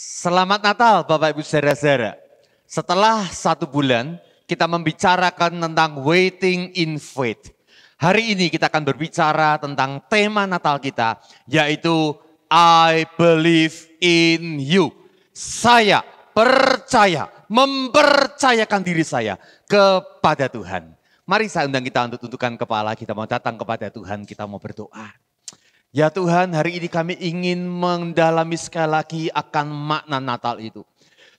Selamat Natal Bapak Ibu Saudara-saudara. Setelah 1 bulan kita membicarakan tentang waiting in faith. Hari ini kita akan berbicara tentang tema Natal kita, yaitu I believe in you. Saya percaya, mempercayakan diri saya kepada Tuhan. Mari saya undang kita untuk tundukkan kepala, kita mau datang kepada Tuhan, kita mau berdoa. Ya Tuhan, hari ini kami ingin mendalami sekali lagi akan makna Natal itu.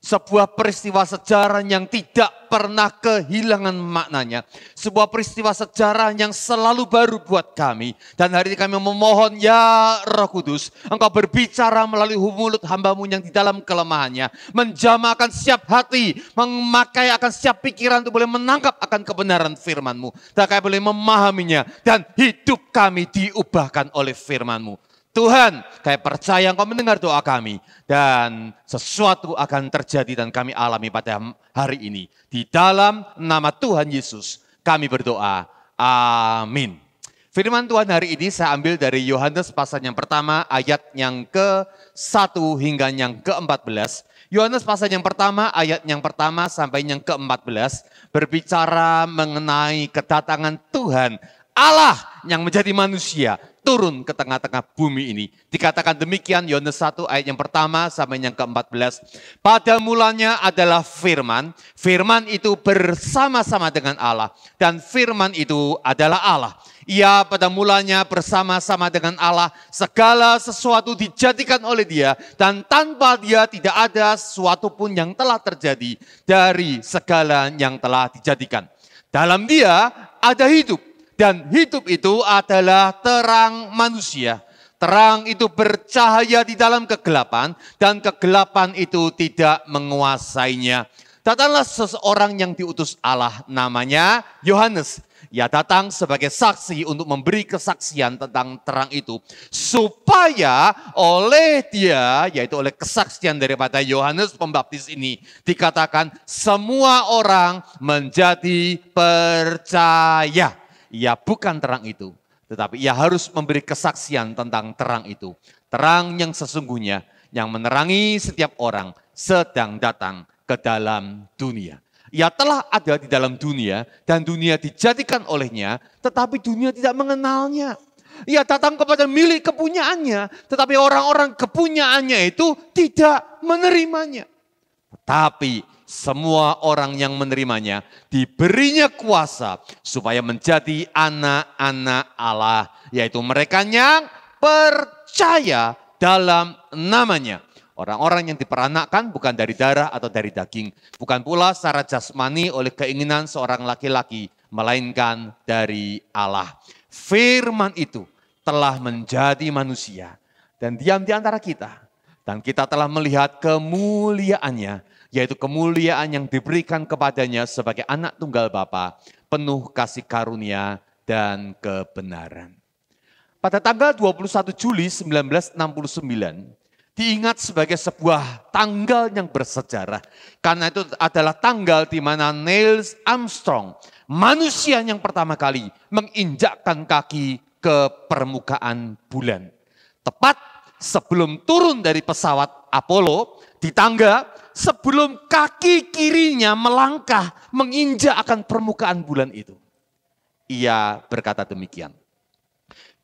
Sebuah peristiwa sejarah yang tidak pernah kehilangan maknanya. Sebuah peristiwa sejarah yang selalu baru buat kami. Dan hari ini kami memohon, ya Roh Kudus, Engkau berbicara melalui mulut hamba-Mu yang di dalam kelemahannya. Menjamahkan setiap hati, memakai akan setiap pikiran untuk boleh menangkap akan kebenaran firman-Mu. Dan kami boleh memahaminya dan hidup kami diubahkan oleh firman-Mu. Tuhan, kami percaya Engkau mendengar doa kami dan sesuatu akan terjadi dan kami alami pada hari ini. Di dalam nama Tuhan Yesus kami berdoa. Amin. Firman Tuhan hari ini saya ambil dari Yohanes pasal yang pertama ayat yang ke-1 hingga yang ke-14. Yohanes pasal yang pertama ayat yang pertama sampai yang ke-14 berbicara mengenai kedatangan Tuhan Allah yang menjadi manusia turun ke tengah-tengah bumi ini. Dikatakan demikian Yohanes 1 ayat yang pertama sampai yang ke-14. Pada mulanya adalah firman. Firman itu bersama-sama dengan Allah. Dan firman itu adalah Allah. Ia pada mulanya bersama-sama dengan Allah. Segala sesuatu dijadikan oleh Dia. Dan tanpa Dia tidak ada sesuatu pun yang telah terjadi dari segala yang telah dijadikan. Dalam Dia ada hidup. Dan hidup itu adalah terang manusia. Terang itu bercahaya di dalam kegelapan dan kegelapan itu tidak menguasainya. Datanglah seseorang yang diutus Allah, namanya Yohanes. Ia datang sebagai saksi untuk memberi kesaksian tentang terang itu. Supaya oleh dia, yaitu oleh kesaksian daripada Yohanes Pembaptis ini, dikatakan semua orang menjadi percaya. Ia bukan terang itu, tetapi ia harus memberi kesaksian tentang terang itu. Terang yang sesungguhnya, yang menerangi setiap orang sedang datang ke dalam dunia. Ia telah ada di dalam dunia dan dunia dijadikan olehnya, tetapi dunia tidak mengenalnya. Ia datang kepada milik kepunyaannya, tetapi orang-orang kepunyaannya itu tidak menerimanya. Tetapi semua orang yang menerimanya diberinya kuasa supaya menjadi anak-anak Allah. Yaitu mereka yang percaya dalam namanya. Orang-orang yang diperanakkan bukan dari darah atau dari daging. Bukan pula secara jasmani oleh keinginan seorang laki-laki. Melainkan dari Allah. Firman itu telah menjadi manusia dan diam di antara kita. Dan kita telah melihat kemuliaannya. Yaitu kemuliaan yang diberikan kepadanya sebagai anak tunggal Bapa, penuh kasih karunia dan kebenaran. Pada tanggal 21 Juli 1969, diingat sebagai sebuah tanggal yang bersejarah. Karena itu adalah tanggal di mana Neil Armstrong, manusia yang pertama kali menginjakkan kaki ke permukaan bulan. Tepat sebelum turun dari pesawat Apollo, di tangga sebelum kaki kirinya melangkah menginjak akan permukaan bulan itu. Ia berkata demikian.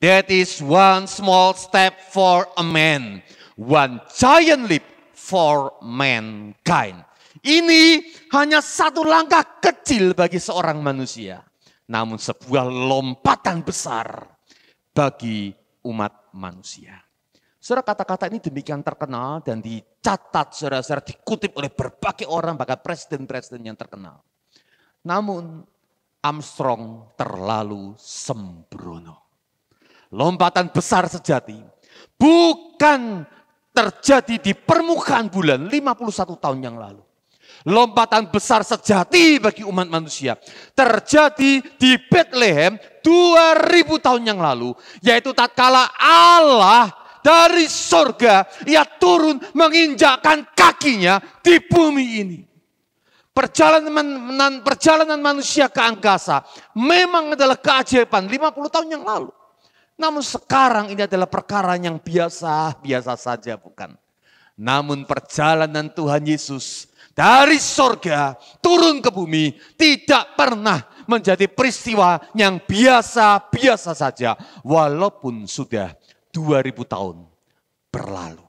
That is one small step for a man, one giant leap for mankind. Ini hanya satu langkah kecil bagi seorang manusia, namun sebuah lompatan besar bagi umat manusia. Saudara, kata-kata ini demikian terkenal dan dicatat, saudara-saudara, dikutip oleh berbagai orang, bahkan presiden-presiden yang terkenal. Namun Armstrong terlalu sembrono. Lompatan besar sejati bukan terjadi di permukaan bulan 51 tahun yang lalu. Lompatan besar sejati bagi umat manusia terjadi di Bethlehem 2000 tahun yang lalu. Yaitu tatkala Allah dari sorga, ia turun menginjakkan kakinya di bumi ini. Perjalanan manusia ke angkasa memang adalah keajaiban 50 tahun yang lalu. Namun sekarang ini adalah perkara yang biasa-biasa saja, bukan? Namun perjalanan Tuhan Yesus dari sorga turun ke bumi tidak pernah menjadi peristiwa yang biasa-biasa saja. Walaupun sudah 2000 tahun berlalu.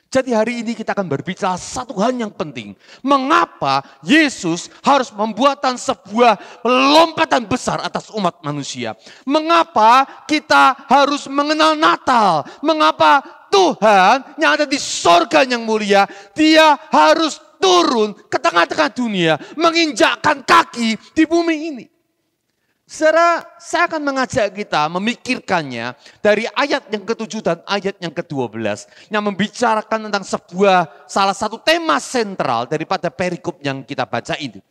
Jadi hari ini kita akan berbicara satu hal yang penting. Mengapa Yesus harus membuatkan sebuah lompatan besar atas umat manusia? Mengapa kita harus mengenal Natal? Mengapa Tuhan yang ada di sorga yang mulia, dia harus turun ke tengah-tengah dunia, menginjakkan kaki di bumi ini? Saudara, saya akan mengajak kita memikirkannya dari ayat yang ke-7 dan ayat yang ke-12 yang membicarakan tentang salah satu tema sentral daripada perikop yang kita baca ini.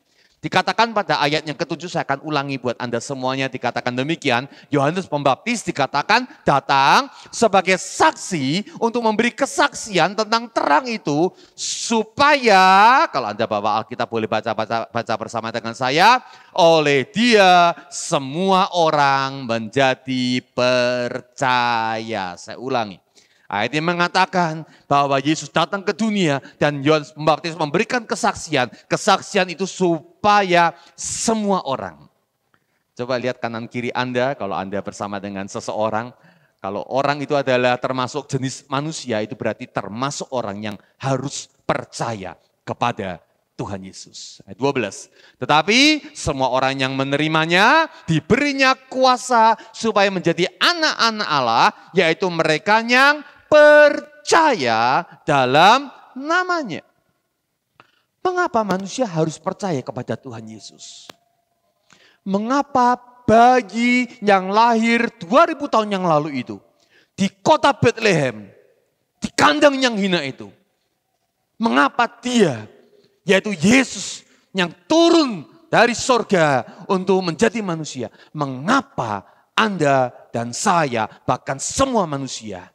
Dikatakan pada ayat yang ke-7, saya akan ulangi buat Anda semuanya, dikatakan demikian. Yohanes Pembaptis dikatakan datang sebagai saksi untuk memberi kesaksian tentang terang itu. Supaya, kalau Anda bawa Alkitab boleh baca bersama dengan saya. Oleh dia semua orang menjadi percaya. Saya ulangi. Ayat ini mengatakan bahwa Yesus datang ke dunia dan Yohanes Pembaptis memberikan kesaksian. Kesaksian itu supaya semua orang. Coba lihat kanan kiri Anda kalau Anda bersama dengan seseorang. Kalau orang itu adalah termasuk jenis manusia, itu berarti termasuk orang yang harus percaya kepada Tuhan Yesus. Ayat 12. Tetapi semua orang yang menerimanya diberinya kuasa supaya menjadi anak-anak Allah, yaitu mereka yang percaya dalam namanya. Mengapa manusia harus percaya kepada Tuhan Yesus? Mengapa bayi yang lahir 2000 tahun yang lalu itu, di kota Bethlehem, di kandang yang hina itu, mengapa dia, yaitu Yesus yang turun dari sorga untuk menjadi manusia, mengapa Anda dan saya, bahkan semua manusia,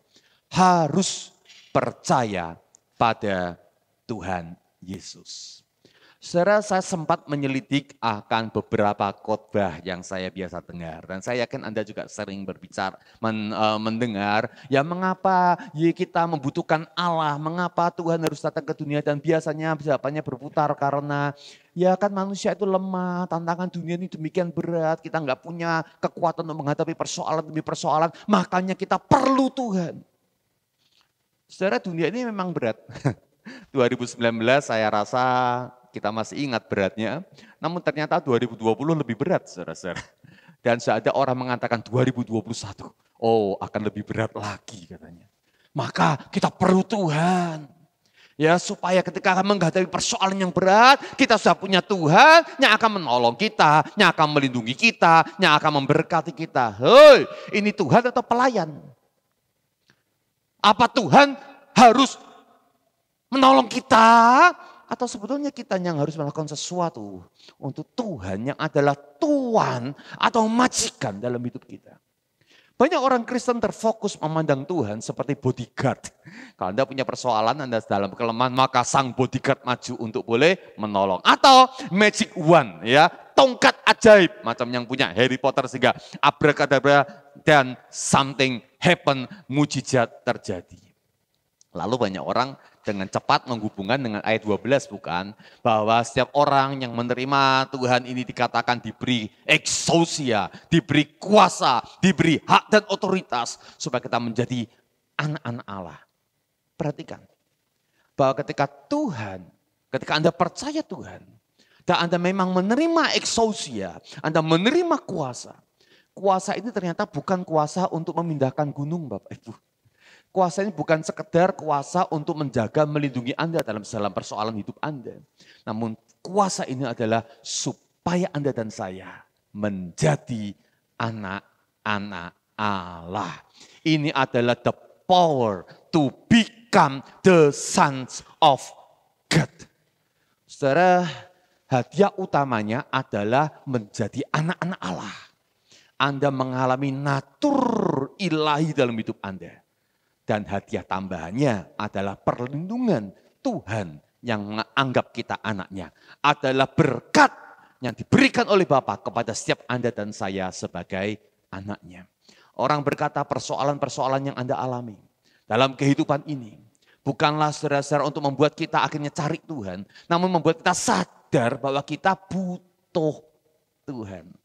harus percaya pada Tuhan Yesus? Saudara, saya sempat menyelidik akan beberapa khotbah yang saya biasa dengar. Dan saya yakin Anda juga sering berbicara, mendengar. Ya mengapa kita membutuhkan Allah, mengapa Tuhan harus datang ke dunia. Dan biasanya jawabannya berputar karena ya kan manusia itu lemah, tantangan dunia ini demikian berat. Kita nggak punya kekuatan untuk menghadapi persoalan demi persoalan. Makanya kita perlu Tuhan. Saudara, dunia ini memang berat. 2019 saya rasa kita masih ingat beratnya, namun ternyata 2020 lebih berat, saudara-saudara. Dan sudah ada orang mengatakan 2021, oh akan lebih berat lagi katanya. Maka kita perlu Tuhan. Ya supaya ketika menghadapi persoalan yang berat, kita sudah punya Tuhan yang akan menolong kita, yang akan melindungi kita, yang akan memberkati kita. Hei, ini Tuhan atau pelayan? Apa Tuhan harus menolong kita? Atau sebetulnya kita yang harus melakukan sesuatu untuk Tuhan yang adalah Tuhan atau majikan dalam hidup kita. Banyak orang Kristen terfokus memandang Tuhan seperti bodyguard. Kalau Anda punya persoalan, Anda dalam kelemahan, maka sang bodyguard maju untuk boleh menolong. Atau magic wand, ya, tongkat ajaib macam yang punya Harry Potter sehingga abrakadabra dan something happen, mujizat terjadi. Lalu banyak orang dengan cepat menghubungkan dengan ayat 12 bukan? Bahwa setiap orang yang menerima Tuhan ini dikatakan diberi exousia, diberi kuasa, diberi hak dan otoritas supaya kita menjadi anak-anak Allah. Perhatikan bahwa ketika Anda percaya Tuhan dan Anda memang menerima exousia, Anda menerima kuasa. Kuasa ini ternyata bukan kuasa untuk memindahkan gunung Bapak Ibu. Kuasa ini bukan sekedar kuasa untuk menjaga, melindungi Anda dalam segala persoalan hidup Anda. Namun kuasa ini adalah supaya Anda dan saya menjadi anak-anak Allah. Ini adalah the power to become the sons of God. Saudara, hadiah utamanya adalah menjadi anak-anak Allah. Anda mengalami natur ilahi dalam hidup Anda. Dan hadiah tambahannya adalah perlindungan Tuhan yang menganggap kita anaknya. Adalah berkat yang diberikan oleh Bapa kepada setiap Anda dan saya sebagai anaknya. Orang berkata persoalan-persoalan yang Anda alami dalam kehidupan ini Bukanlah saudara-saudara untuk membuat kita akhirnya cari Tuhan, namun membuat kita sadar bahwa kita butuh Tuhan.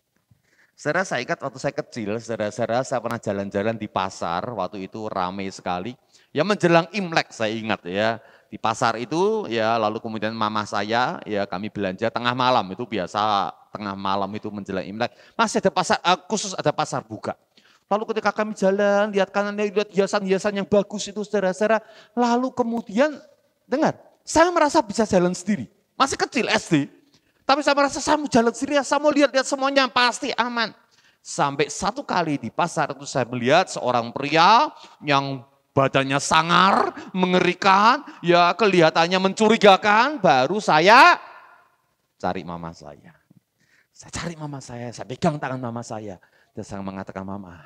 Saudara, saya ingat waktu saya kecil, saudara-saudara, saya pernah jalan-jalan di pasar, waktu itu ramai sekali. Ya menjelang Imlek saya ingat ya, di pasar itu ya lalu kemudian mama saya, ya kami belanja tengah malam, itu biasa tengah malam itu menjelang Imlek. Masih ada pasar, khusus ada pasar buka. Lalu ketika kami jalan, lihat kanan, lihat hiasan-hiasan yang bagus itu saudara-saudara. Lalu kemudian, dengar, saya merasa bisa jalan sendiri. Masih kecil SD. Tapi saya merasa saya mau jalan sendiri, saya mau lihat-lihat semuanya pasti aman. Sampai satu kali di pasar itu saya melihat seorang pria yang badannya sangar, mengerikan, ya kelihatannya mencurigakan. Baru saya cari mama saya. Saya cari mama saya pegang tangan mama saya. Dan saya mengatakan, mama,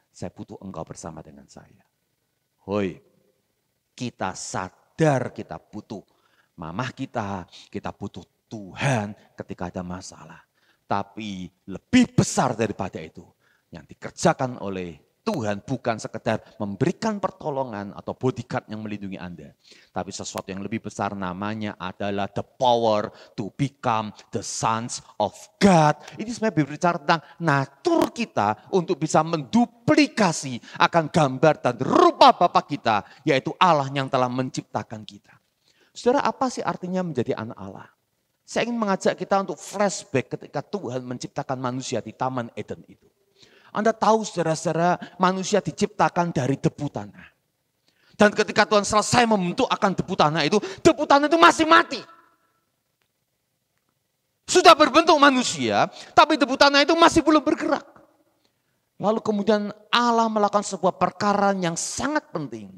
saya butuh engkau bersama dengan saya. Hoi, kita sadar kita butuh mamah kita butuh Tuhan ketika ada masalah. Tapi lebih besar daripada itu, yang dikerjakan oleh Tuhan bukan sekedar memberikan pertolongan atau bodyguard yang melindungi Anda. Tapi sesuatu yang lebih besar namanya adalah the power to become the sons of God. Ini sebenarnya berbicara tentang natur kita untuk bisa menduplikasi akan gambar dan rupa Bapa kita, yaitu Allah yang telah menciptakan kita. Saudara, apa sih artinya menjadi anak Allah? Saya ingin mengajak kita untuk flashback ketika Tuhan menciptakan manusia di Taman Eden itu. Anda tahu saudara-saudara, manusia diciptakan dari debu tanah. Dan ketika Tuhan selesai membentuk akan debu tanah itu masih mati. Sudah berbentuk manusia, tapi debu tanah itu masih belum bergerak. Lalu kemudian Allah melakukan sebuah perkara yang sangat penting.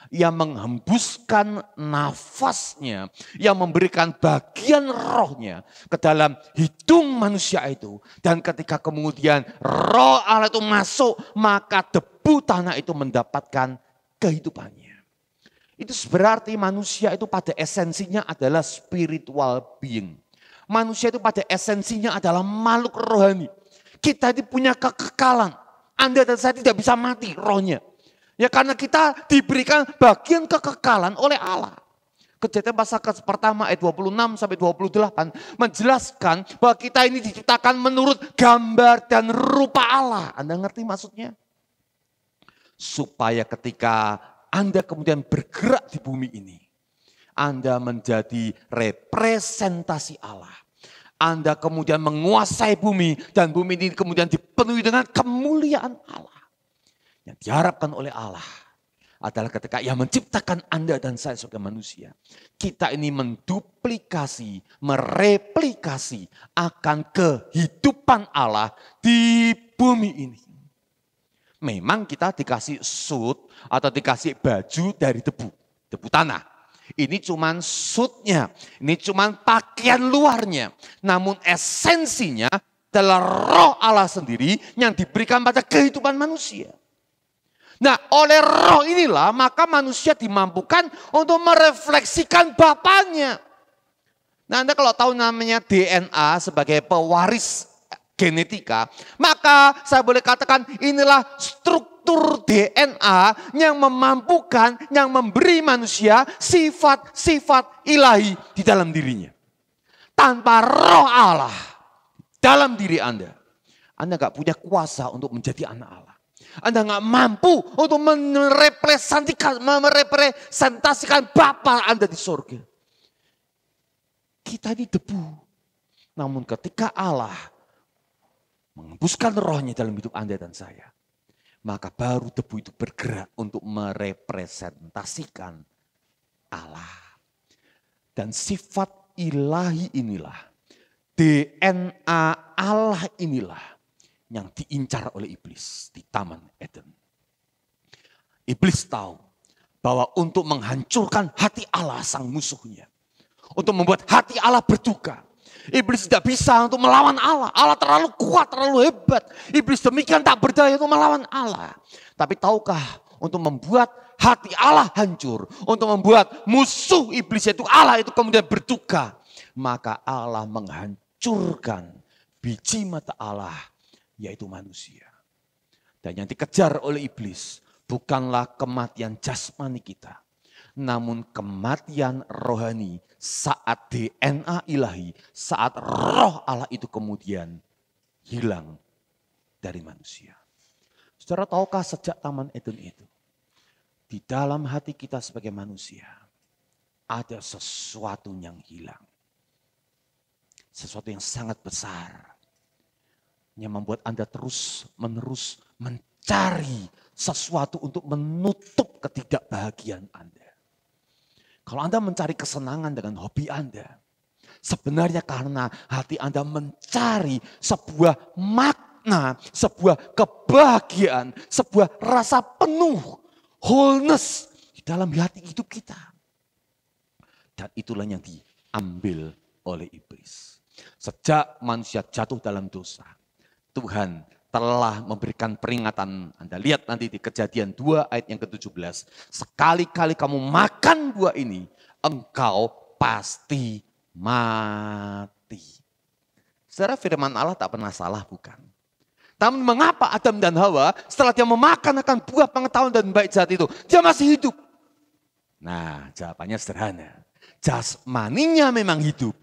Ia menghembuskan nafasnya, yang memberikan bagian rohnya ke dalam hidung manusia itu. Dan ketika kemudian roh Allah itu masuk, maka debu tanah itu mendapatkan kehidupannya. Itu berarti manusia itu pada esensinya adalah spiritual being. Manusia itu pada esensinya adalah makhluk rohani. Kita itu punya kekekalan. Anda dan saya tidak bisa mati rohnya. Ya karena kita diberikan bagian kekekalan oleh Allah. Kejadian pasal pertama ayat 26 sampai 28 menjelaskan bahwa kita ini diciptakan menurut gambar dan rupa Allah. Anda ngerti maksudnya? Supaya ketika Anda kemudian bergerak di bumi ini, Anda menjadi representasi Allah. Anda kemudian menguasai bumi dan bumi ini kemudian dipenuhi dengan kemuliaan Allah. Yang diharapkan oleh Allah adalah ketika Ia menciptakan Anda dan saya sebagai manusia. Kita ini menduplikasi, mereplikasi akan kehidupan Allah di bumi ini. Memang kita dikasih suit atau dikasih baju dari debu tanah. Ini cuman suitnya, ini cuman pakaian luarnya. Namun esensinya adalah roh Allah sendiri yang diberikan pada kehidupan manusia. Nah, oleh roh inilah maka manusia dimampukan untuk merefleksikan Bapaknya. Nah, Anda kalau tahu namanya DNA sebagai pewaris genetika, maka saya boleh katakan inilah struktur DNA yang memampukan, yang memberi manusia sifat-sifat ilahi di dalam dirinya. Tanpa roh Allah dalam diri Anda gak punya kuasa untuk menjadi anak Allah. Anda gak mampu untuk merepresentasikan Bapa Anda di surga. Kita ini debu. Namun ketika Allah menghembuskan rohnya dalam hidup Anda dan saya, maka baru debu itu bergerak untuk merepresentasikan Allah. Dan sifat ilahi inilah, DNA Allah inilah yang diincar oleh iblis di Taman Eden. Iblis tahu bahwa untuk menghancurkan hati Allah sang musuhnya, untuk membuat hati Allah berduka, iblis tidak bisa untuk melawan Allah. Allah terlalu kuat, terlalu hebat. Iblis demikian tak berdaya untuk melawan Allah. Tapi tahukah, untuk membuat hati Allah hancur, untuk membuat musuh iblis itu Allah itu kemudian berduka, maka Allah menghancurkan biji mata Allah, yaitu manusia. Dan yang dikejar oleh iblis bukanlah kematian jasmani kita, namun kematian rohani saat DNA ilahi, saat roh Allah itu kemudian hilang dari manusia. Saudara tahukah sejak Taman Eden itu, di dalam hati kita sebagai manusia, ada sesuatu yang hilang. Sesuatu yang sangat besar. Yang membuat Anda terus-menerus mencari sesuatu untuk menutup ketidakbahagiaan Anda. Kalau Anda mencari kesenangan dengan hobi Anda, sebenarnya karena hati Anda mencari sebuah makna, sebuah kebahagiaan, sebuah rasa penuh, wholeness di dalam hati hidup kita. Dan itulah yang diambil oleh iblis. Sejak manusia jatuh dalam dosa, Tuhan telah memberikan peringatan. Anda lihat nanti di Kejadian 2 ayat yang ke-17. Sekali-kali kamu makan buah ini, engkau pasti mati. Saudara, firman Allah tak pernah salah, bukan? Namun mengapa Adam dan Hawa setelah dia memakan akan buah pengetahuan dan baik jahat itu, dia masih hidup? Nah, jawabannya sederhana. Jasmaninya memang hidup.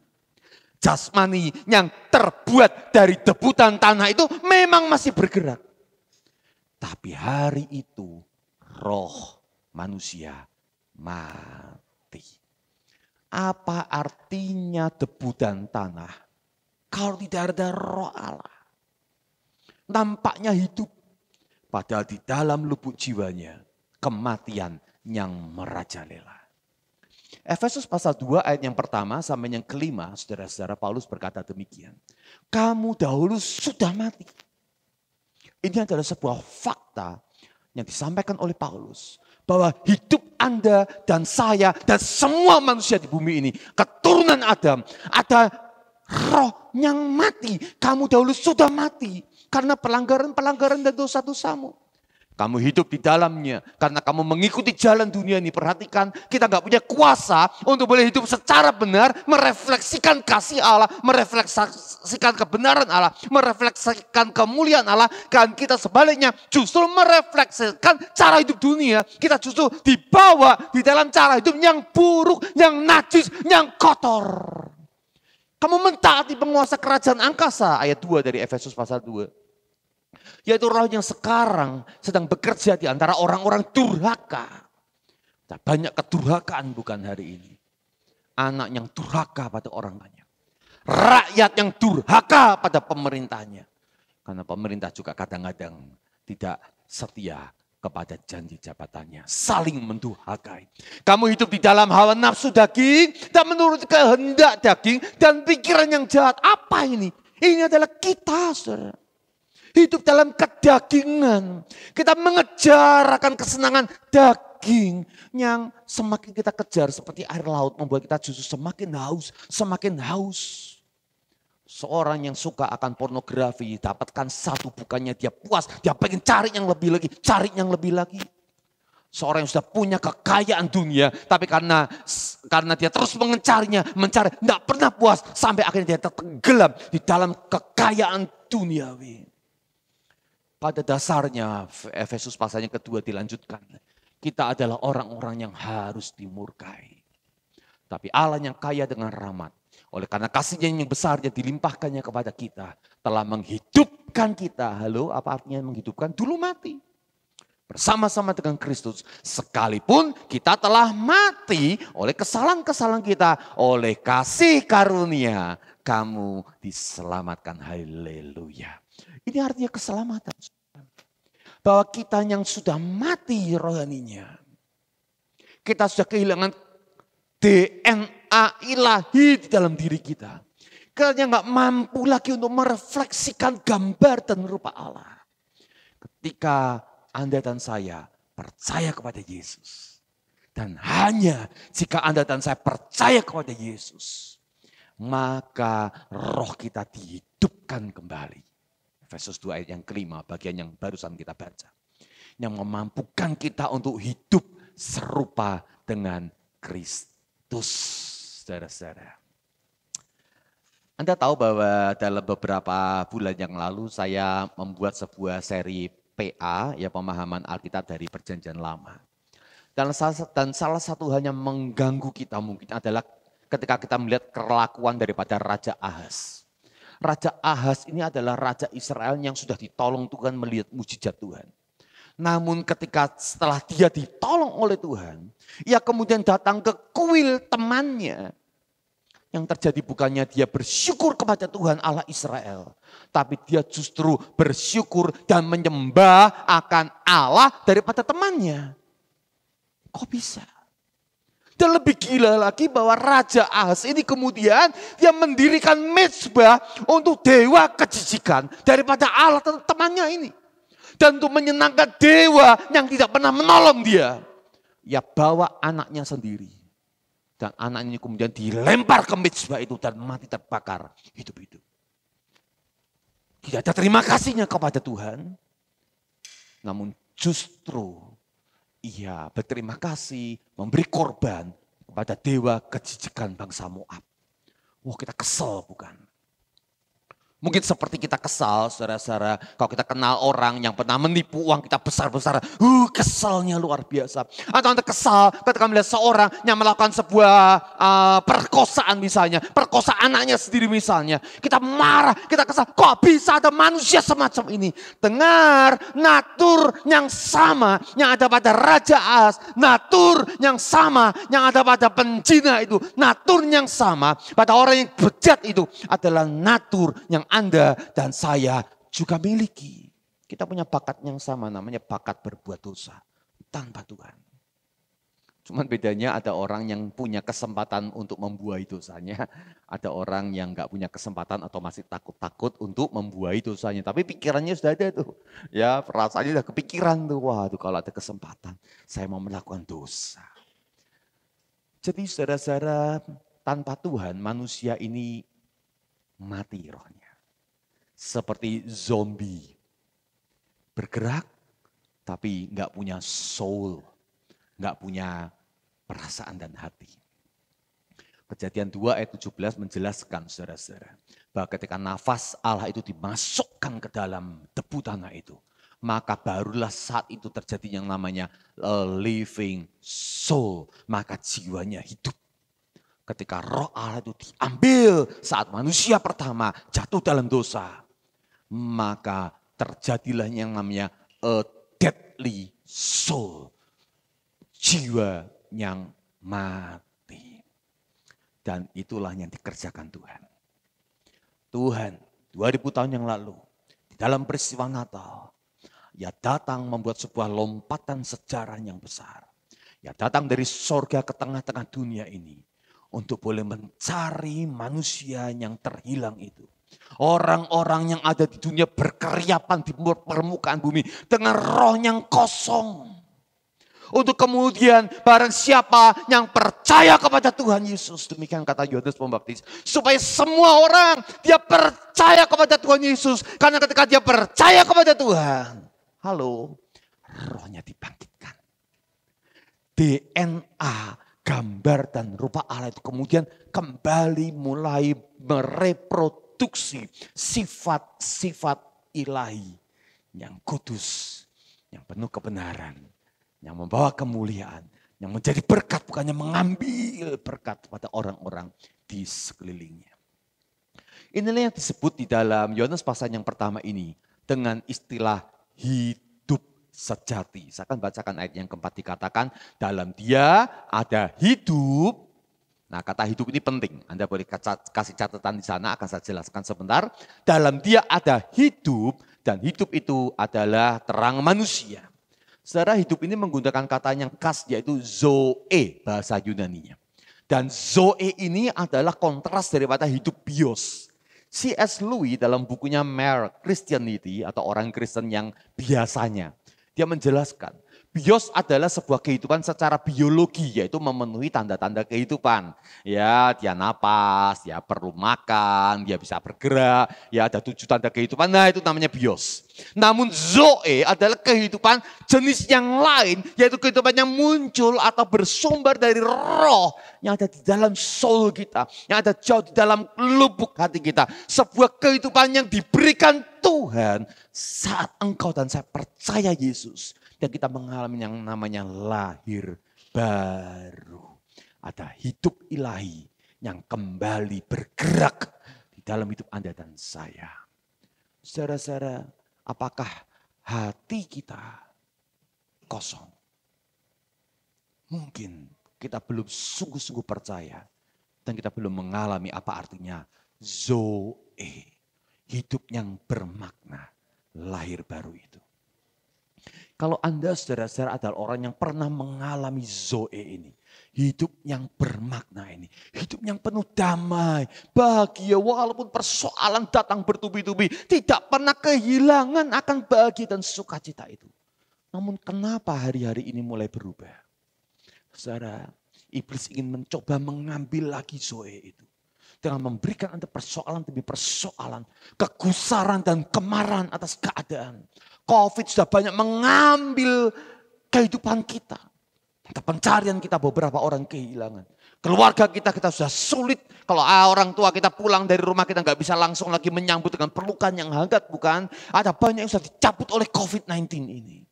Jasmani yang terbuat dari debu dan tanah itu memang masih bergerak. Tapi hari itu roh manusia mati. Apa artinya debu dan tanah kalau tidak ada roh Allah? Nampaknya hidup, padahal di dalam lubuk jiwanya kematian yang merajalela. Efesus pasal 2 ayat yang pertama sampai yang kelima, saudara-saudara, Paulus berkata demikian. Kamu dahulu sudah mati. Ini adalah sebuah fakta yang disampaikan oleh Paulus. Bahwa hidup Anda dan saya dan semua manusia di bumi ini, keturunan Adam, ada roh yang mati. Kamu dahulu sudah mati karena pelanggaran-pelanggaran dan dosa-dosamu. Kamu hidup di dalamnya karena kamu mengikuti jalan dunia ini. Perhatikan, kita gak punya kuasa untuk boleh hidup secara benar, merefleksikan kasih Allah, merefleksikan kebenaran Allah, merefleksikan kemuliaan Allah. Dan kita sebaliknya justru merefleksikan cara hidup dunia. Kita justru dibawa di dalam cara hidup yang buruk, yang najis, yang kotor. Kamu mentaati penguasa kerajaan angkasa, ayat 2 dari Efesus pasal 2. Yaitu roh yang sekarang sedang bekerja di antara orang-orang durhaka. Banyak kedurhakaan bukan hari ini. Anak yang durhaka pada orang banyak. Rakyat yang durhaka pada pemerintahnya. Karena pemerintah juga kadang-kadang tidak setia kepada janji jabatannya. Saling mendurhakai. Kamu hidup di dalam hawa nafsu daging dan menurut kehendak daging dan pikiran yang jahat. Apa ini? Ini adalah kita, saudara. Hidup dalam kedagingan. Kita mengejar akan kesenangan daging yang semakin kita kejar seperti air laut membuat kita justru semakin haus, semakin haus. Seorang yang suka akan pornografi dapatkan satu bukannya dia puas, dia pengen cari yang lebih lagi, cari yang lebih lagi. Seorang yang sudah punya kekayaan dunia, tapi karena dia terus mencari, tidak pernah puas sampai akhirnya dia tenggelam di dalam kekayaan duniawi. Pada dasarnya Efesus pasal yang kedua dilanjutkan. Kita adalah orang-orang yang harus dimurkai. Tapi Allah yang kaya dengan rahmat. Oleh karena kasihnya yang besar yang dilimpahkannya kepada kita. Telah menghidupkan kita. Halo, apa artinya menghidupkan? Dulu mati. Bersama-sama dengan Kristus. Sekalipun kita telah mati oleh kesalahan-kesalahan kita. Oleh kasih karunia. Kamu diselamatkan. Haleluya. Ini artinya keselamatan. Bahwa kita yang sudah mati rohaninya. Kita sudah kehilangan DNA ilahi di dalam diri kita. Kita nggak mampu lagi untuk merefleksikan gambar dan rupa Allah. Ketika Anda dan saya percaya kepada Yesus. Dan hanya jika Anda dan saya percaya kepada Yesus. Maka roh kita dihidupkan kembali. Efesus 2 ayat yang kelima, bagian yang barusan kita baca. Yang memampukan kita untuk hidup serupa dengan Kristus. Saudara-saudara. Anda tahu bahwa dalam beberapa bulan yang lalu saya membuat sebuah seri PA, ya pemahaman Alkitab dari Perjanjian Lama. Dan salah satu hal yang mengganggu kita mungkin adalah ketika kita melihat kelakuan daripada Raja Ahaz. Raja Ahaz ini adalah Raja Israel yang sudah ditolong Tuhan melihat mujizat Tuhan. Namun ketika setelah dia ditolong oleh Tuhan, ia kemudian datang ke kuil temannya. Yang terjadi bukannya dia bersyukur kepada Tuhan Allah Israel. Tapi dia justru bersyukur dan menyembah akan Allah daripada temannya. Kok bisa? Dan lebih gila lagi bahwa Raja Ahaz ini kemudian dia mendirikan mezbah untuk dewa kejijikan daripada Allah temannya ini. Dan untuk menyenangkan dewa yang tidak pernah menolong dia. Ia bawa anaknya sendiri. Dan anaknya kemudian dilempar ke mezbah itu dan mati terbakar hidup-hidup. Tidak ada terima kasihnya kepada Tuhan. Namun justru ia berterima kasih memberi korban kepada dewa kejijikan bangsa Moab. Wah, kita kesel bukan? Mungkin seperti kita kesal, saudara-saudara, kalau kita kenal orang yang pernah menipu uang kita besar-besaran, keselnya luar biasa. Atau Anda kesal ketika melihat seorang yang melakukan sebuah perkosaan misalnya, perkosa anaknya sendiri misalnya. Kita marah, kita kesal, kok bisa ada manusia semacam ini? Dengar, natur yang sama yang ada pada Raja Ahaz, natur yang sama yang ada pada penjina itu, natur yang sama pada orang yang bejat itu adalah natur yang Anda dan saya juga miliki. Kita punya bakat yang sama, namanya bakat berbuat dosa tanpa Tuhan. Cuman bedanya ada orang yang punya kesempatan untuk membuai dosanya. Ada orang yang gak punya kesempatan atau masih takut-takut untuk membuai dosanya. Tapi pikirannya sudah ada tuh. Ya, perasaannya sudah kepikiran tuh. Wah, tuh kalau ada kesempatan saya mau melakukan dosa. Jadi saudara-saudara, tanpa Tuhan manusia ini mati rohnya. Seperti zombie. Bergerak tapi gak punya soul. Gak punya perasaan dan hati. Kejadian 2 ayat 17 menjelaskan saudara-saudara. Bahwa ketika nafas Allah itu dimasukkan ke dalam debu tanah itu. Maka barulah saat itu terjadi yang namanya living soul. Maka jiwanya hidup. Ketika roh Allah itu diambil saat manusia pertama jatuh dalam dosa. Maka terjadilah yang namanya a deadly soul. Jiwa yang mati. Dan itulah yang dikerjakan Tuhan. Tuhan 2000 tahun yang lalu di dalam peristiwa Natal. Ia datang membuat sebuah lompatan sejarah yang besar. Ia datang dari sorga ke tengah-tengah dunia ini. Untuk boleh mencari manusia yang terhilang itu. Orang-orang yang ada di dunia berkeriapan di permukaan bumi dengan roh yang kosong. Untuk kemudian barang siapa yang percaya kepada Tuhan Yesus. Demikian kata Yohanes Pembaptis. Supaya semua orang dia percaya kepada Tuhan Yesus. Karena ketika dia percaya kepada Tuhan. Halo, rohnya dibangkitkan. DNA, gambar dan rupa Allah itu kemudian kembali mulai mereproduksi sifat-sifat ilahi yang kudus, yang penuh kebenaran, yang membawa kemuliaan, yang menjadi berkat bukannya mengambil berkat pada orang-orang di sekelilingnya. Inilah yang disebut di dalam Yohanes pasal yang pertama ini dengan istilah hidup sejati. Saya akan bacakan ayat yang keempat dikatakan dalam dia ada hidup. Nah, kata hidup ini penting. Anda boleh kasih catatan di sana, akan saya jelaskan sebentar. Dalam dia ada hidup dan hidup itu adalah terang manusia. Saudara, hidup ini menggunakan kata yang khas yaitu zoe bahasa Yunaninya. Dan zoe ini adalah kontras daripada hidup bios. C.S. Lewis dalam bukunya Mere Christianity atau orang Kristen yang biasanya. Dia menjelaskan, bios adalah sebuah kehidupan secara biologi, yaitu memenuhi tanda-tanda kehidupan. Ya, dia napas, dia perlu makan, dia bisa bergerak, ya ada 7 tanda kehidupan, nah itu namanya bios. Namun zoe adalah kehidupan jenis yang lain, yaitu kehidupan yang muncul atau bersumber dari roh yang ada di dalam soul kita, yang ada jauh di dalam lubuk hati kita. Sebuah kehidupan yang diberikan Tuhan saat engkau dan saya percaya Yesus. Dan kita mengalami yang namanya lahir baru. Ada hidup ilahi yang kembali bergerak di dalam hidup Anda dan saya. Saudara-saudara, apakah hati kita kosong? Mungkin kita belum sungguh-sungguh percaya dan kita belum mengalami apa artinya Zoe. Hidup yang bermakna, lahir baru itu. Kalau Anda saudara-saudara adalah orang yang pernah mengalami Zoe ini. Hidup yang bermakna ini. Hidup yang penuh damai, bahagia walaupun persoalan datang bertubi-tubi. Tidak pernah kehilangan akan bahagia dan sukacita itu. Namun kenapa hari-hari ini mulai berubah? Saudara, iblis ingin mencoba mengambil lagi Zoe itu. Dengan memberikan Anda persoalan demi persoalan. Kegusaran dan kemarahan atas keadaan. Covid sudah banyak mengambil kehidupan kita. Pencarian kita beberapa orang kehilangan. Keluarga kita sudah sulit. Kalau orang tua kita pulang dari rumah kita nggak bisa langsung lagi menyambut dengan pelukan yang hangat. Bukan, ada banyak yang sudah dicabut oleh COVID-19 ini.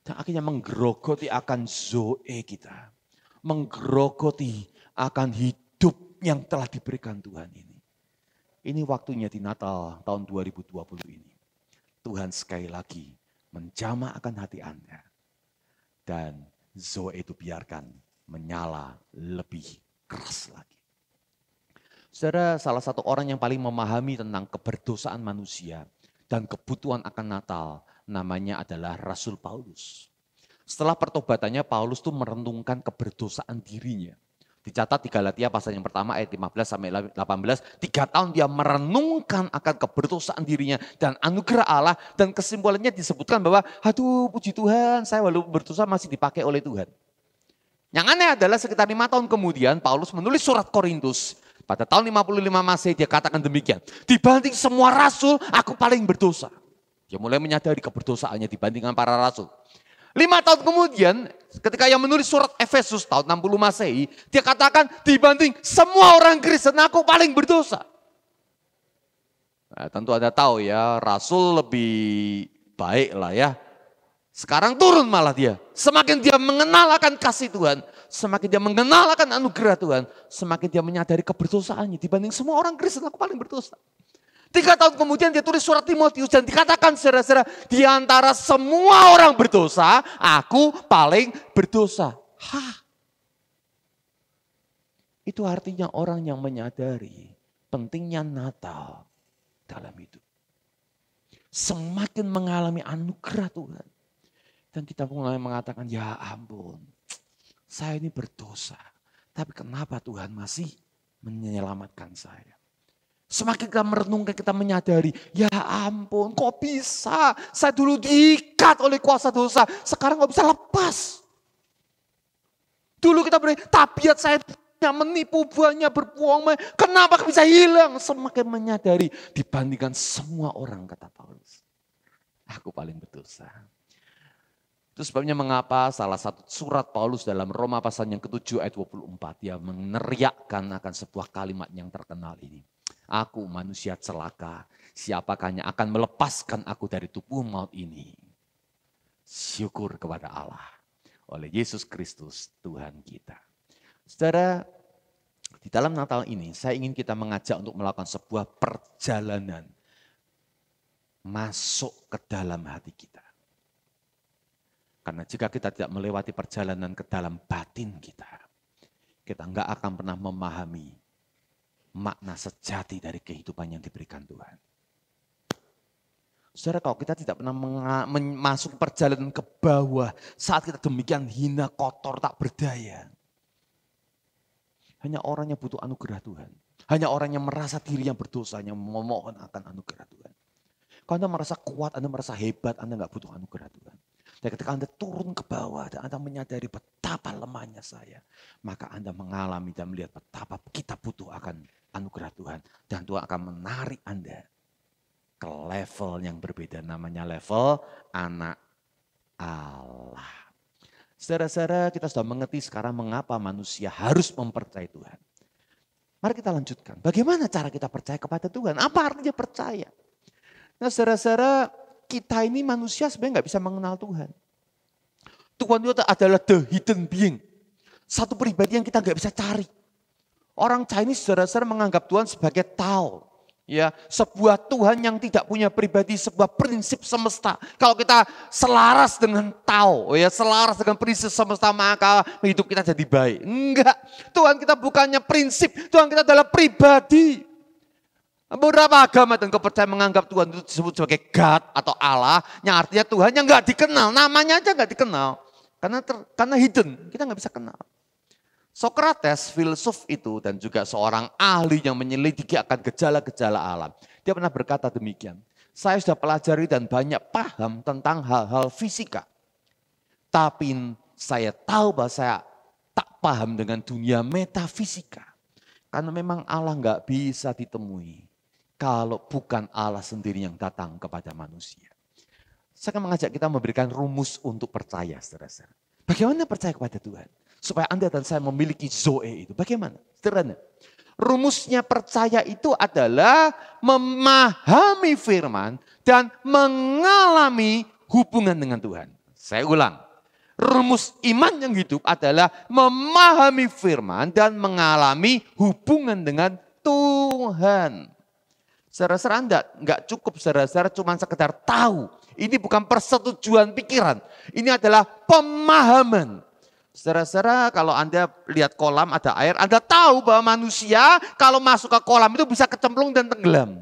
Dan akhirnya menggerogoti akan Zoe kita. Menggerogoti akan hidup yang telah diberikan Tuhan ini. Ini waktunya di Natal tahun 2020 ini. Tuhan sekali lagi menjamah akan hati Anda. Dan Zoe itu biarkan menyala lebih keras lagi. Saudara, salah satu orang yang paling memahami tentang keberdosaan manusia dan kebutuhan akan Natal namanya adalah Rasul Paulus. Setelah pertobatannya Paulus tuh merenungkan keberdosaan dirinya. Dicatat di Galatia pasal yang pertama ayat 15 sampai 18. 3 tahun dia merenungkan akan keberdosaan dirinya dan anugerah Allah. Dan kesimpulannya disebutkan bahwa aduh puji Tuhan saya walaupun berdosa masih dipakai oleh Tuhan. Yang aneh adalah sekitar 5 tahun kemudian Paulus menulis surat Korintus. Pada tahun 55 Masehi dia katakan demikian. Dibanding semua rasul aku paling berdosa. Dia mulai menyadari keberdosaannya dibandingkan para rasul. 5 tahun kemudian ketika ia menulis surat Efesus tahun 60 Masehi, dia katakan dibanding semua orang Kristen aku paling berdosa. Nah, tentu Anda tahu ya, rasul lebih baik lah ya. Sekarang turun malah dia. Semakin dia mengenal akan kasih Tuhan, semakin dia mengenal akan anugerah Tuhan, semakin dia menyadari keberdosaannya. Dibanding semua orang Kristen aku paling berdosa. 3 tahun kemudian dia tulis surat Timotius dan dikatakan saudara-saudara, di antara semua orang berdosa, aku paling berdosa. Hah? Itu artinya orang yang menyadari pentingnya Natal dalam hidup. Semakin mengalami anugerah Tuhan. Dan kita mulai mengatakan, ya ampun, saya ini berdosa. Tapi kenapa Tuhan masih menyelamatkan saya? Semakin kita merenungkan, kita menyadari, ya ampun kok bisa. Saya dulu diikat oleh kuasa dosa, sekarang gak bisa lepas. Dulu kita beri tabiat saya menipu, banyak berbohong, kenapa bisa hilang? Semakin menyadari dibandingkan semua orang, kata Paulus. Aku paling berdosa. Itu sebabnya mengapa salah satu surat Paulus dalam Roma pasal yang ke-7 ayat 24. Dia meneriakkan akan sebuah kalimat yang terkenal ini. Aku manusia celaka, siapakah yang akan melepaskan aku dari tubuh maut ini? Syukur kepada Allah oleh Yesus Kristus Tuhan kita. Saudara, di dalam Natal ini saya ingin kita mengajak untuk melakukan sebuah perjalanan masuk ke dalam hati kita. Karena jika kita tidak melewati perjalanan ke dalam batin kita, kita enggak akan pernah memahami makna sejati dari kehidupan yang diberikan Tuhan. Saudara, kalau kita tidak pernah masuk perjalanan ke bawah saat kita demikian hina, kotor, tak berdaya. Hanya orang yang butuh anugerah Tuhan. Hanya orang yang merasa dirinya berdosa yang memohon akan anugerah Tuhan. Kalau Anda merasa kuat, Anda merasa hebat, Anda enggak butuh anugerah Tuhan. Dan ketika Anda turun ke bawah dan Anda menyadari betapa lemahnya saya, maka Anda mengalami dan melihat betapa kita butuh akan anugerah Tuhan. Dan Tuhan akan menarik Anda ke level yang berbeda, namanya level anak Allah. Saudara-saudara, kita sudah mengerti sekarang mengapa manusia harus mempercayai Tuhan. Mari kita lanjutkan. Bagaimana cara kita percaya kepada Tuhan? Apa artinya percaya? Nah saudara-saudara, kita ini manusia sebenarnya nggak bisa mengenal Tuhan. Tuhan itu adalah the hidden being. Satu pribadi yang kita nggak bisa cari. Orang Chinese saudara-saudara menganggap Tuhan sebagai Tao. Ya, sebuah Tuhan yang tidak punya pribadi, sebuah prinsip semesta. Kalau kita selaras dengan Tao, ya selaras dengan prinsip semesta, maka hidup kita jadi baik. Enggak, Tuhan kita bukannya prinsip, Tuhan kita adalah pribadi. Beberapa agama dan kepercayaan menganggap Tuhan itu disebut sebagai God atau Allah, yang artinya Tuhan yang nggak dikenal, namanya aja nggak dikenal. Karena hidden, kita nggak bisa kenal. Socrates, filsuf itu dan juga seorang ahli yang menyelidiki akan gejala-gejala alam. Dia pernah berkata demikian, saya sudah pelajari dan banyak paham tentang hal-hal fisika. Tapi saya tahu bahwa saya tak paham dengan dunia metafisika. Karena memang Allah nggak bisa ditemui kalau bukan Allah sendiri yang datang kepada manusia. Saya akan mengajak kita memberikan rumus untuk percaya, saudara-saudara. Bagaimana percaya kepada Tuhan? Supaya Anda dan saya memiliki Zoe itu. Bagaimana? Sederhana. Rumusnya percaya itu adalah memahami firman dan mengalami hubungan dengan Tuhan. Saya ulang. Rumus iman yang hidup adalah memahami firman dan mengalami hubungan dengan Tuhan. Saudara-saudara enggak cukup saudara-saudara cuma sekedar tahu. Ini bukan persetujuan pikiran. Ini adalah pemahaman. Saudara-saudara, kalau Anda lihat kolam ada air, Anda tahu bahwa manusia kalau masuk ke kolam itu bisa kecemplung dan tenggelam.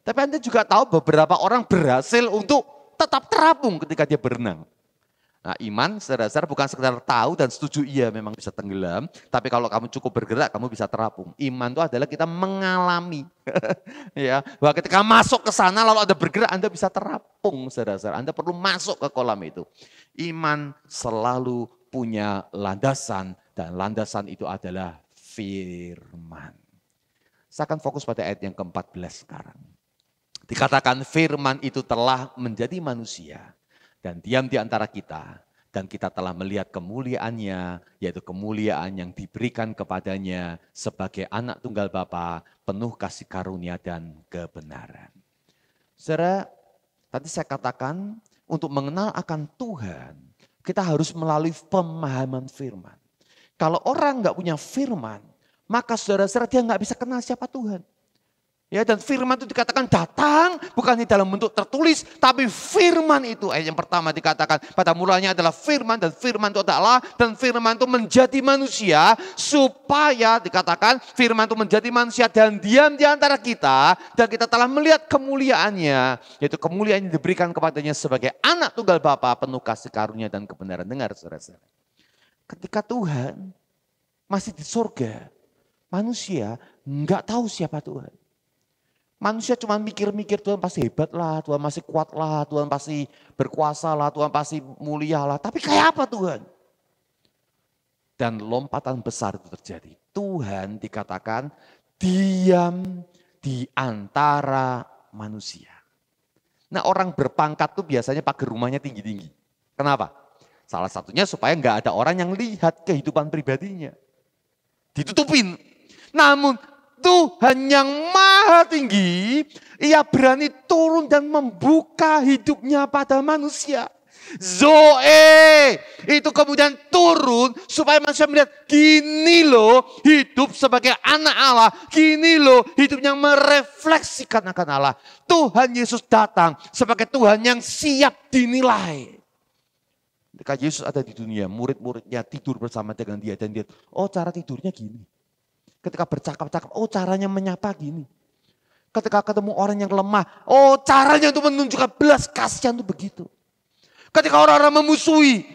Tapi Anda juga tahu beberapa orang berhasil untuk tetap terapung ketika dia berenang. Nah, iman saudara-saudara bukan sekedar tahu dan setuju iya memang bisa tenggelam, tapi kalau kamu cukup bergerak kamu bisa terapung. Iman itu adalah kita mengalami. Ya, bahwa ketika masuk ke sana lalu Anda bergerak Anda bisa terapung saudara-saudara. Anda perlu masuk ke kolam itu. Iman selalu punya landasan dan landasan itu adalah firman. Saya akan fokus pada ayat yang ke-14 sekarang. Dikatakan firman itu telah menjadi manusia dan diam di antara kita. Dan kita telah melihat kemuliaannya, yaitu kemuliaan yang diberikan kepadanya sebagai anak tunggal Bapa, penuh kasih karunia dan kebenaran. Saudara, tadi saya katakan untuk mengenal akan Tuhan, kita harus melalui pemahaman firman. Kalau orang nggak punya firman, maka saudara-saudara dia nggak bisa kenal siapa Tuhan. Ya, dan firman itu dikatakan datang bukan di dalam bentuk tertulis, tapi firman itu ayat yang pertama dikatakan pada mulanya adalah firman dan firman itu adalah Allah dan firman itu menjadi manusia supaya dikatakan firman itu menjadi manusia dan diam di antara kita dan kita telah melihat kemuliaannya, yaitu kemuliaan yang diberikan kepadanya sebagai anak tunggal Bapa penuh kasih karunia dan kebenaran. Dengar saudara-saudara, ketika Tuhan masih di surga, manusia nggak tahu siapa Tuhan. Manusia cuma mikir-mikir Tuhan pasti hebat lah, Tuhan masih kuat lah, Tuhan pasti berkuasa lah, Tuhan pasti mulia lah. Tapi kayak apa Tuhan? Dan lompatan besar itu terjadi. Tuhan dikatakan diam di antara manusia. Nah, orang berpangkat tuh biasanya pagar rumahnya tinggi-tinggi. Kenapa? Salah satunya supaya nggak ada orang yang lihat kehidupan pribadinya. Ditutupin. Namun Tuhan yang maha tinggi, ia berani turun dan membuka hidupnya pada manusia. Zoe itu kemudian turun supaya manusia melihat gini loh hidup sebagai anak Allah. Gini loh hidup yang merefleksikan akan Allah. Tuhan Yesus datang sebagai Tuhan yang siap dinilai. Ketika Yesus ada di dunia, murid-muridnya tidur bersama dengan dia dan dia, oh cara tidurnya gini. Ketika bercakap-cakap, oh caranya menyapa gini. Ketika ketemu orang yang lemah, oh caranya untuk menunjukkan belas kasihan itu begitu. Ketika orang-orang memusuhi,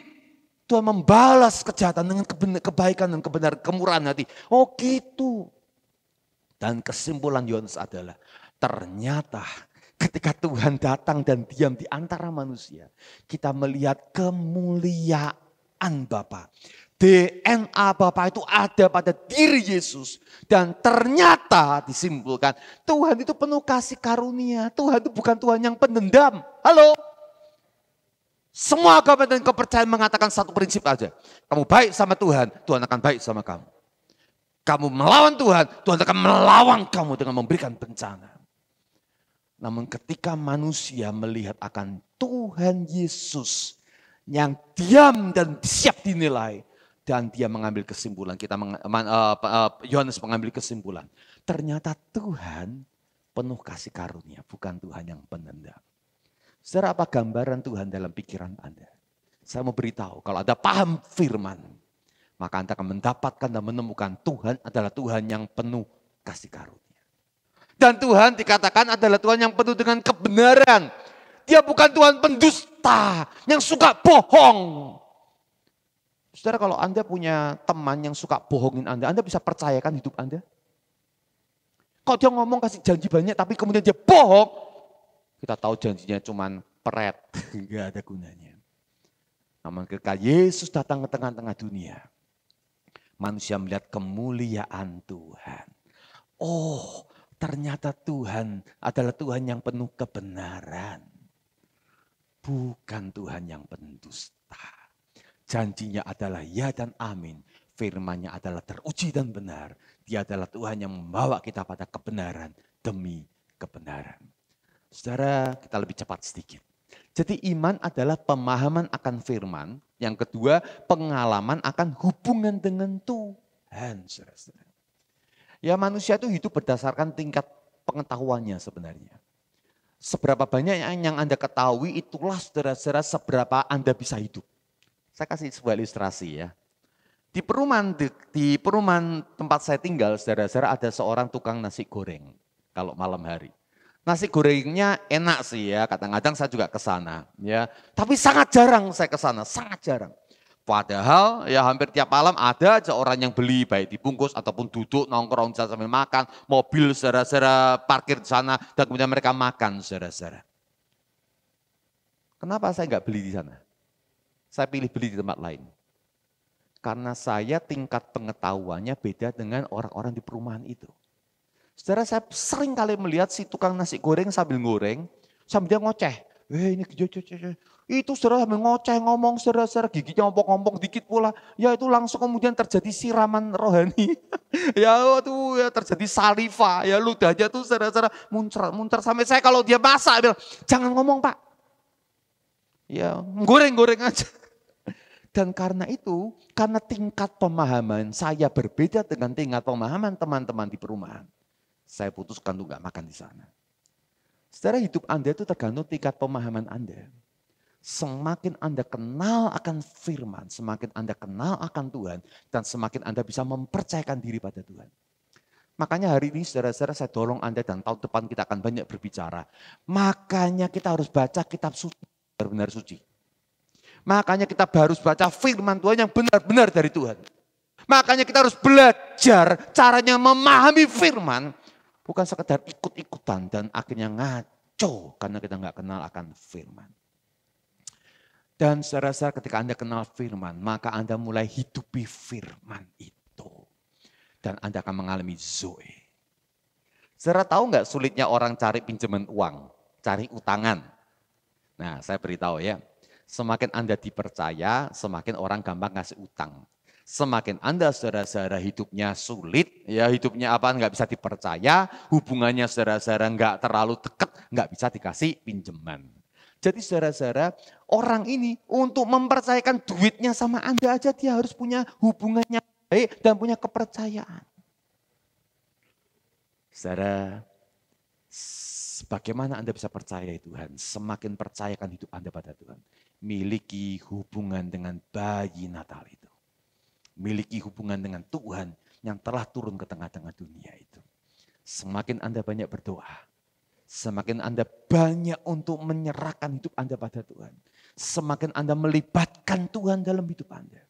Tuhan membalas kejahatan dengan kebaikan dan kebenaran, kemurahan hati. Oh gitu. Dan kesimpulan Yohanes adalah, ternyata ketika Tuhan datang dan diam di antara manusia, kita melihat kemuliaan Bapa. DNA Bapa itu ada pada diri Yesus. Dan ternyata disimpulkan Tuhan itu penuh kasih karunia. Tuhan itu bukan Tuhan yang pendendam. Halo? Semua agama dan kepercayaan mengatakan satu prinsip aja. Kamu baik sama Tuhan, Tuhan akan baik sama kamu. Kamu melawan Tuhan, Tuhan akan melawan kamu dengan memberikan bencana. Namun ketika manusia melihat akan Tuhan Yesus yang diam dan siap dinilai. Dan dia mengambil kesimpulan, Yohanes mengambil kesimpulan. Ternyata Tuhan penuh kasih karunia, bukan Tuhan yang pendendam. Saudara, apa gambaran Tuhan dalam pikiran Anda? Saya mau beritahu, kalau Anda paham firman, maka Anda akan mendapatkan dan menemukan Tuhan adalah Tuhan yang penuh kasih karunia. Dan Tuhan dikatakan adalah Tuhan yang penuh dengan kebenaran. Dia bukan Tuhan pendusta yang suka bohong. Saudara, kalau Anda punya teman yang suka bohongin Anda bisa percayakan hidup Anda? Kalau dia ngomong kasih janji banyak tapi kemudian dia bohong, kita tahu janjinya cuman peret, enggak ada gunanya. Namun ketika Yesus datang ke tengah-tengah dunia, manusia melihat kemuliaan Tuhan. Oh, ternyata Tuhan adalah Tuhan yang penuh kebenaran. Bukan Tuhan yang pendusta. Janjinya adalah ya dan amin. Firman-Nya adalah teruji dan benar. Dia adalah Tuhan yang membawa kita pada kebenaran demi kebenaran. Saudara, kita lebih cepat sedikit. Jadi iman adalah pemahaman akan firman. Yang kedua, pengalaman akan hubungan dengan Tuhan. Saudara-saudara. Ya, manusia itu hidup berdasarkan tingkat pengetahuannya sebenarnya. Seberapa banyak yang Anda ketahui, itulah saudara-saudara seberapa Anda bisa hidup. Saya kasih sebuah ilustrasi ya. Di perumahan tempat saya tinggal, saudara-saudara, ada seorang tukang nasi goreng kalau malam hari. Nasi gorengnya enak sih ya, kadang-kadang saya juga ke sana ya. Tapi sangat jarang saya ke sana, sangat jarang. Padahal ya hampir tiap malam ada aja orang yang beli, baik dibungkus ataupun duduk nongkrong sambil makan, mobil saudara-saudara parkir di sana dan kemudian mereka makan saudara-saudara. Kenapa saya nggak beli di sana? Saya pilih beli di tempat lain. Karena saya tingkat pengetahuannya beda dengan orang-orang di perumahan itu. Saudara, saya sering kali melihat si tukang nasi goreng sambil goreng, sambil dia ngoceh. Ini itu saudara sambil ngoceh ngomong saudara-saudara giginya ngompong-ngompong dikit pula. Ya itu langsung kemudian terjadi siraman rohani. Ya itu ya terjadi saliva. Ya ludahnya tuh saudara-saudara muncer sampai saya kalau dia masak bilang, jangan ngomong Pak. Ya goreng-goreng aja. Dan karena itu, karena tingkat pemahaman saya berbeda dengan tingkat pemahaman teman-teman di perumahan. Saya putuskan untuk gak makan di sana. Saudara, hidup Anda itu tergantung tingkat pemahaman Anda. Semakin Anda kenal akan firman, semakin Anda kenal akan Tuhan, dan semakin Anda bisa mempercayakan diri pada Tuhan. Makanya hari ini saudara-saudara saya dorong Anda dan tahun depan kita akan banyak berbicara. Makanya kita harus baca kitab suci, benar-benar suci. Makanya kita harus baca firman Tuhan yang benar-benar dari Tuhan. Makanya kita harus belajar caranya memahami firman. Bukan sekedar ikut-ikutan dan akhirnya ngaco karena kita nggak kenal akan firman. Dan saudara-saudara ketika Anda kenal firman, maka Anda mulai hidupi firman itu. Dan Anda akan mengalami zoe. Saudara tahu nggak sulitnya orang cari pinjaman uang, cari utangan. Nah saya beritahu ya, semakin Anda dipercaya, semakin orang gampang ngasih utang. Semakin Anda saudara-saudara hidupnya sulit, ya hidupnya apa nggak bisa dipercaya, hubungannya saudara-saudara nggak terlalu dekat, nggak bisa dikasih pinjaman. Jadi saudara-saudara, orang ini untuk mempercayakan duitnya sama Anda aja dia harus punya hubungannya baik dan punya kepercayaan. Saudara, bagaimana Anda bisa percaya Tuhan? Semakin percayakan hidup Anda pada Tuhan. Miliki hubungan dengan bayi Natal itu. Miliki hubungan dengan Tuhan yang telah turun ke tengah-tengah dunia itu. Semakin Anda banyak berdoa, semakin Anda banyak untuk menyerahkan hidup Anda pada Tuhan. Semakin Anda melibatkan Tuhan dalam hidup Anda.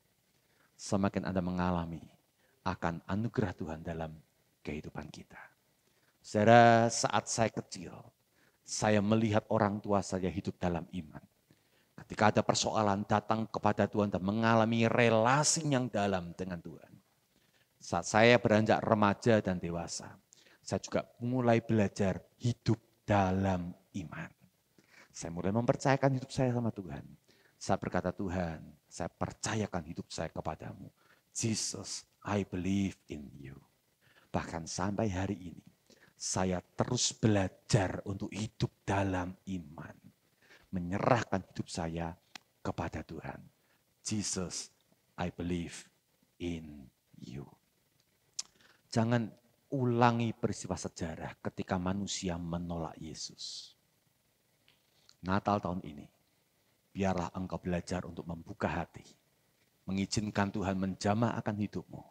Semakin Anda mengalami akan anugerah Tuhan dalam kehidupan kita. Saudara, saat saya kecil, saya melihat orang tua saya hidup dalam iman. Ketika ada persoalan datang kepada Tuhan dan mengalami relasi yang dalam dengan Tuhan. Saat saya beranjak remaja dan dewasa, saya juga mulai belajar hidup dalam iman. Saya mulai mempercayakan hidup saya sama Tuhan. Saya berkata, Tuhan, saya percayakan hidup saya kepadamu. Jesus, I believe in you. Bahkan sampai hari ini, saya terus belajar untuk hidup dalam iman. Menyerahkan hidup saya kepada Tuhan. Jesus, I believe in you. Jangan ulangi peristiwa sejarah ketika manusia menolak Yesus. Natal tahun ini, biarlah engkau belajar untuk membuka hati, mengizinkan Tuhan menjamah akan hidupmu,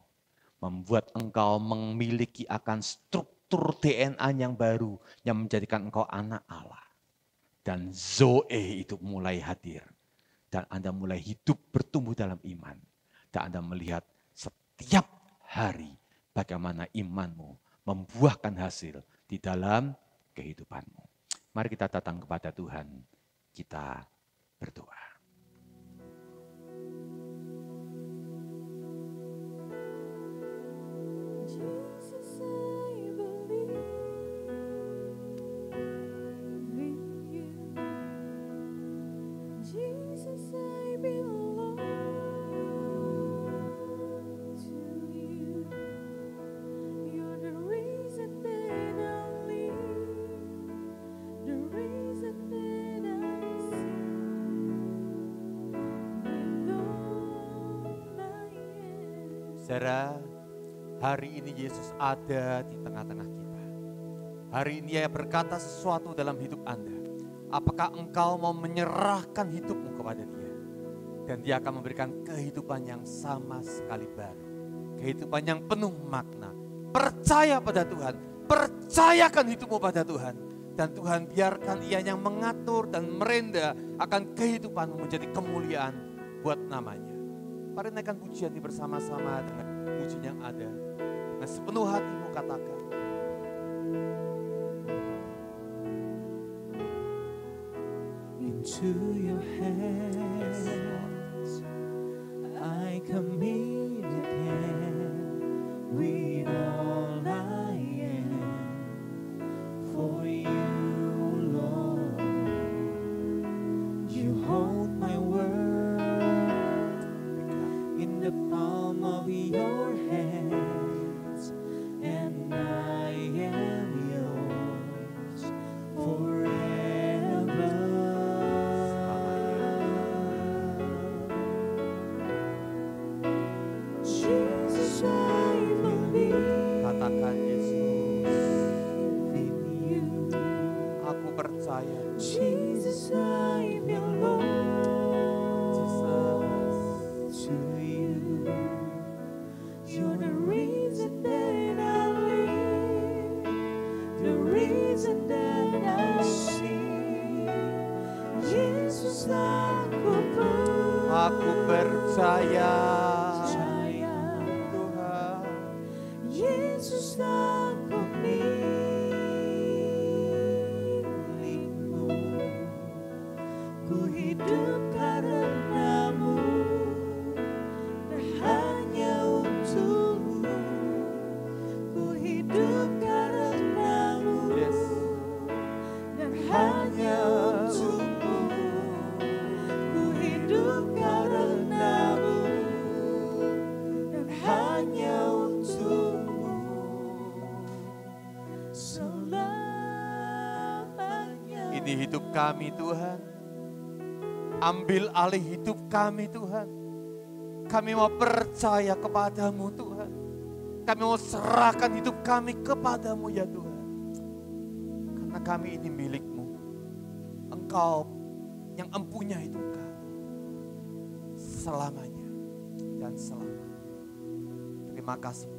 membuat engkau memiliki akan struktur DNA yang baru yang menjadikan engkau anak Allah. Dan Zoe itu mulai hadir. Dan Anda mulai hidup bertumbuh dalam iman. Dan Anda melihat setiap hari bagaimana imanmu membuahkan hasil di dalam kehidupanmu. Mari kita datang kepada Tuhan, kita berdoa. Saudara, hari ini Yesus ada di tengah-tengah kita. Hari ini Dia berkata sesuatu dalam hidup Anda. Apakah engkau mau menyerahkan hidupmu kepada Dia? Dan Dia akan memberikan kehidupan yang sama sekali baru. Kehidupan yang penuh makna. Percaya pada Tuhan. Percayakan hidupmu pada Tuhan. Dan Tuhan biarkan Ia yang mengatur dan merenda akan kehidupanmu menjadi kemuliaan buat namanya. Mari naikkan pujian ini bersama-sama dengan pujian yang ada. Dengan sepenuh hatimu katakan. Into your hands I commit again with all I am for you, Lord. You hold my world in the palm of your hands, and I am yours forever. Jesus, I believe Katakan Yesus, in you. aku percaya. Jesus, I belong to you. You're the reason that I live, the reason that I sing. Yesus, Aku percaya. Tuhan. Yesus, aku milikmu. Ku hidup karenamu dan hanya untukmu. Ku hidup karenamu dan hanya untukmu. Ku hidup karenamu dan hanya untukmu selamanya. Ini hidup kami Tuhan. Ambil alih hidup kami Tuhan. Kami mau percaya kepadamu Tuhan. Kami mau serahkan hidup kami kepadamu ya Tuhan. Karena kami ini milikmu. Engkau yang empunya hidup kami. Selamanya dan selamanya. Terima kasih